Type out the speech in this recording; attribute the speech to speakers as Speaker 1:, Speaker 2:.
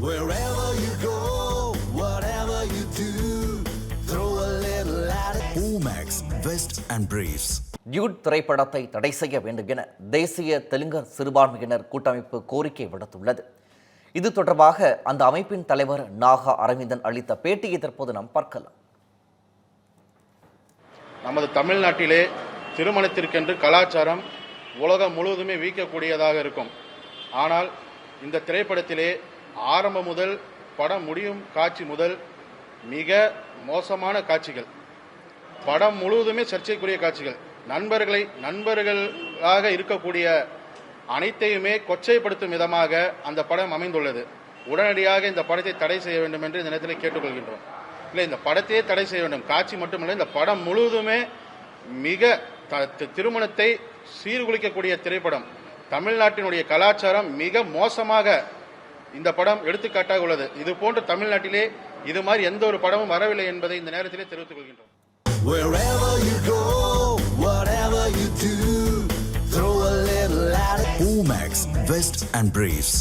Speaker 1: Wherever you go, whatever you do, throw a little at it. Omax, Vest and Briefs.
Speaker 2: Dude திரைப்படத்தை தடை செய்ய வேண்டும் என தேசிய தெலுங்கு சிறுபான்மையினர் கூட்டமைப்பு கோரிக்கை விடுத்துள்ளது. இது தொடர்பாக அந்த அமைப்பின் தலைவர் நாகா அரவிந்தன் அளித்த பேட்டியை தற்போது நாம் பார்க்கலாம்.
Speaker 3: நமது தமிழ்நாட்டிலே திருமணத்திற்கென்று கலாச்சாரம் உலகம் முழுவதுமே வீக்கக்கூடியதாக இருக்கும். ஆனால் இந்த திரைப்படத்திலே ஆரம்பம் முதல் படம் முடியும் காட்சி முதல் மிக மோசமான காட்சிகள், படம் முழுவதுமே சர்ச்சைக்குரிய காட்சிகள், நண்பர்களாக இருக்கக்கூடிய அனைத்தையுமே கொச்சைப்படுத்தும் விதமாக அந்த படம் அமைந்துள்ளது. உடனடியாக இந்த படத்தை தடை செய்ய வேண்டும் என்று இந்த நேரத்தில் கேட்டுக்கொள்கின்றோம். இல்லை, இந்த படத்தையே தடை செய்ய வேண்டும். காட்சி மட்டுமல்ல, இந்த படம் முழுவதுமே மிக திருமணத்தை சீர்குலைக்கக்கூடிய திரைப்படம். தமிழ்நாட்டினுடைய கலாச்சாரம் மிக மோசமாக இந்த படம் எடுத்துக்காட்டாக உள்ளது. இது போன்ற தமிழ்நாட்டிலே இது மாதிரி எந்த ஒரு படமும் வரவில்லை என்பதை இந்த நேரத்திலே தெரிவித்துக் கொள்கின்றோம்.
Speaker 1: Wherever you go, whatever you do, throw a little at it. Omax, Vest and Briefs.